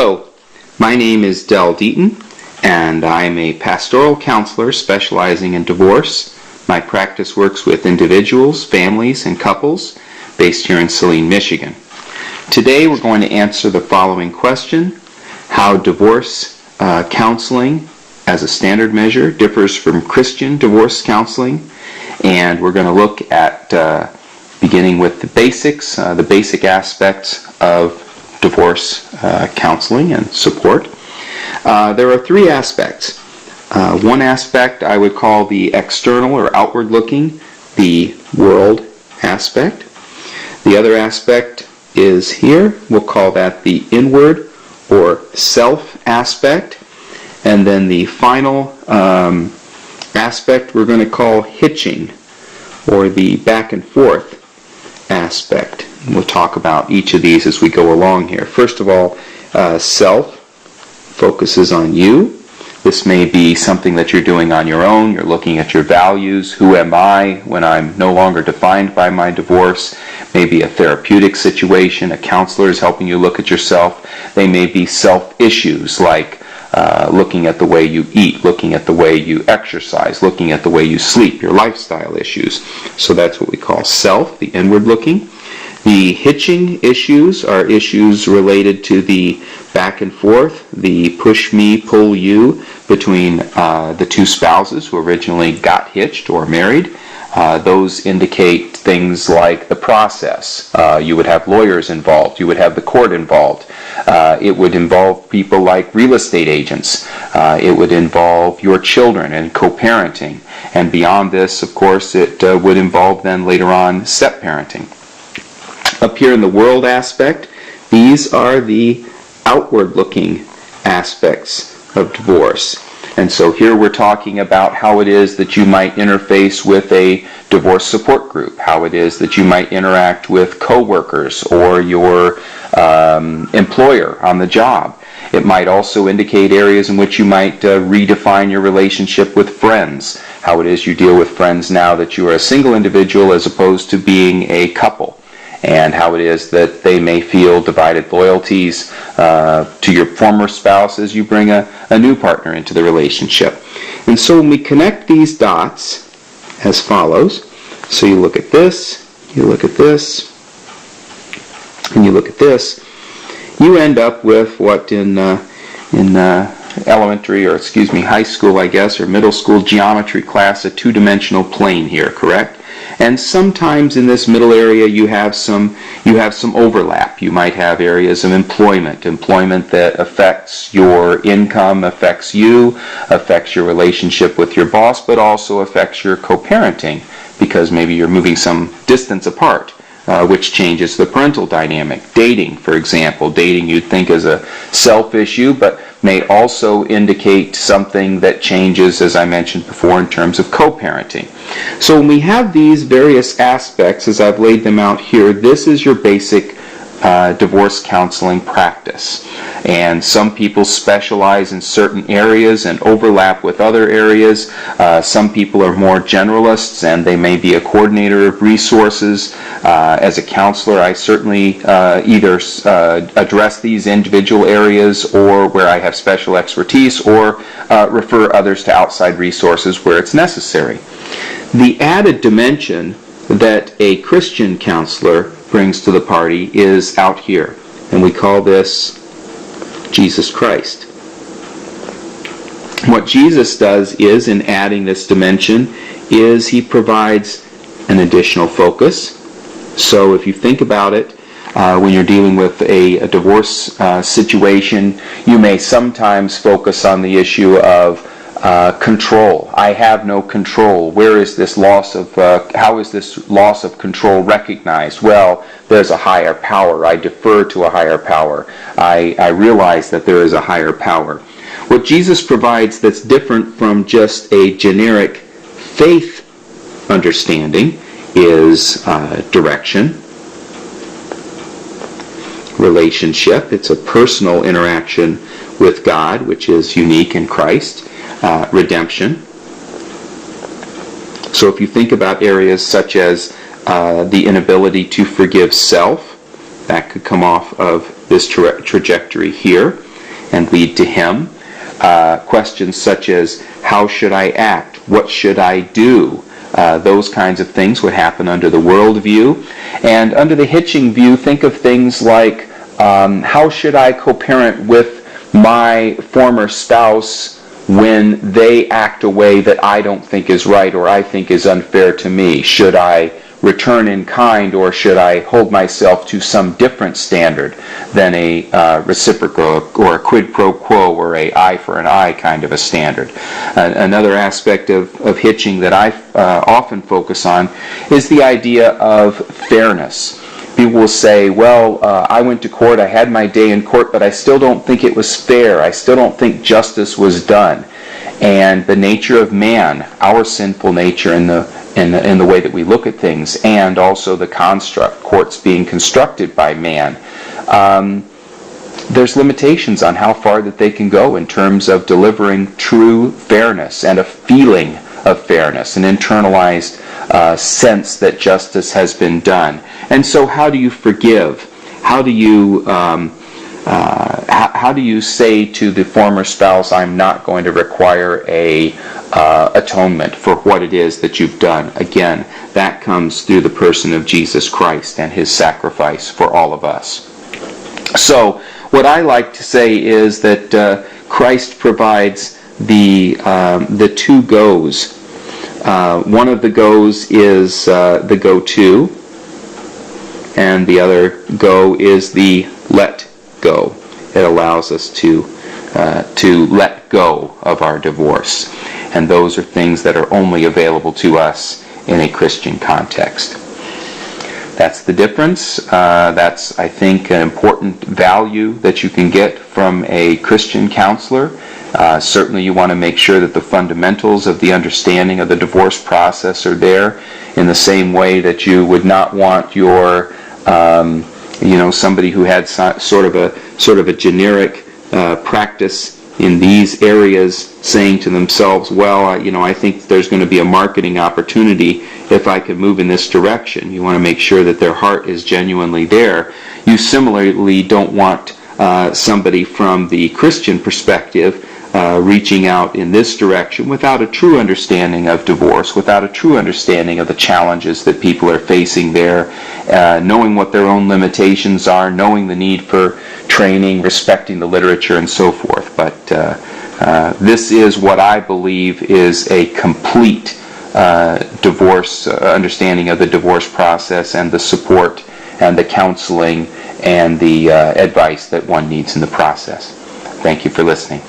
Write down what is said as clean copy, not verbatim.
Hello, my name is Del Deaton, and I'm a pastoral counselor specializing in divorce. My practice works with individuals, families, and couples based here in Saline, Michigan. Today we're going to answer the following question: how divorce counseling as a standard measure differs from Christian divorce counseling. And we're going to look at beginning with the basics, the basic aspects of divorce counseling and support. There are three aspects. One aspect I would call the external or outward looking, the world aspect. The other aspect is here. We'll call that the inward or self aspect. And then the final aspect we're going to call hitching, or the back and forth aspect. We'll talk about each of these as we go along here. First of all, self focuses on you. This may be something that you're doing on your own. You're looking at your values. Who am I when I'm no longer defined by my divorce? Maybe a therapeutic situation. A counselor is helping you look at yourself. They may be self-issues like looking at the way you eat, looking at the way you exercise, looking at the way you sleep, your lifestyle issues. So that's what we call self, the inward looking. The hitching issues are issues related to the back and forth, the push me, pull you between the two spouses who originally got hitched or married. Those indicate things like the process. You would have lawyers involved. You would have the court involved. It would involve people like real estate agents. It would involve your children and co-parenting. And beyond this, of course, it would involve then later on step-parenting. Up here in the world aspect, these are the outward-looking aspects of divorce. And so here we're talking about how it is that you might interface with a divorce support group, how it is that you might interact with co-workers or your employer on the job. It might also indicate areas in which you might redefine your relationship with friends, how it is you deal with friends now that you are a single individual as opposed to being a couple, and how it is that they may feel divided loyalties to your former spouse as you bring a new partner into the relationship. And so when we connect these dots as follows, so you look at this, you look at this, and you look at this, you end up with what in elementary, or high school, I guess, or middle school geometry class, a two-dimensional plane here, correct? And sometimes in this middle area you have some overlap. You might have areas of employment that affects your income, affects you, affects your relationship with your boss, but also affects your co-parenting because maybe you're moving some distance apart, which changes the parental dynamic. Dating, for example. Dating you'd think is a self issue, but may also indicate something that changes, as I mentioned before, in terms of co-parenting. So when we have these various aspects, as I've laid them out here, this is your basic divorce counseling practice. And some people specialize in certain areas and overlap with other areas. Some people are more generalists and they may be a coordinator of resources. As a counselor, I certainly either address these individual areas or where I have special expertise, or refer others to outside resources where it's necessary. The added dimension that a Christian counselor brings to the party is out here, and we call this Jesus Christ. What Jesus does is, in adding this dimension, is he provides an additional focus. So if you think about it, when you're dealing with a divorce situation, you may sometimes focus on the issue of control. I have no control. Where is this loss of, how is this loss of control recognized? Well, there's a higher power. I defer to a higher power. I realize that there is a higher power. What Jesus provides that's different from just a generic faith understanding is direction, relationship. It's a personal interaction with God, which is unique in Christ. Redemption. So if you think about areas such as the inability to forgive self, that could come off of this trajectory here. and lead to Him. Questions such as, how should I act? What should I do? Those kinds of things would happen under the world view. And under the hitching view, think of things like, how should I co-parent with my former spouse when they act a way that I don't think is right or I think is unfair to me? Should I return in kind, or should I hold myself to some different standard than a reciprocal or a quid pro quo or a eye for an eye kind of a standard? Another aspect of hitching that I often focus on is the idea of fairness. People will say, well, I went to court, I had my day in court, but I still don't think it was fair. I still don't think justice was done. And the nature of man, our sinful nature in the way that we look at things, and also the construct, courts being constructed by man, there's limitations on how far that they can go in terms of delivering true fairness and a feeling of fairness, an internalized sense that justice has been done. And so how do you forgive? How do you say to the former spouse, I'm not going to require a atonement for what it is that you've done? Again, that comes through the person of Jesus Christ and His sacrifice for all of us. So what I like to say is that Christ provides the two goes. One of the goes is the go-to, and the other go is the let go. It allows us to let go of our divorce. And those are things that are only available to us in a Christian context. That's the difference. That's, I think, an important value that you can get from a Christian counselor. Certainly you want to make sure that the fundamentals of the understanding of the divorce process are there, in the same way that you would not want your somebody who had sort of a generic practice in these areas saying to themselves, well, I think there's going to be a marketing opportunity if I can move in this direction. You want to make sure that their heart is genuinely there. You similarly don't want somebody from the Christian perspective reaching out in this direction without a true understanding of divorce, without a true understanding of the challenges that people are facing there, knowing what their own limitations are, knowing the need for training, respecting the literature, and so forth. But this is what I believe is a complete divorce understanding of the divorce process, and the support and the counseling and the advice that one needs in the process. Thank you for listening.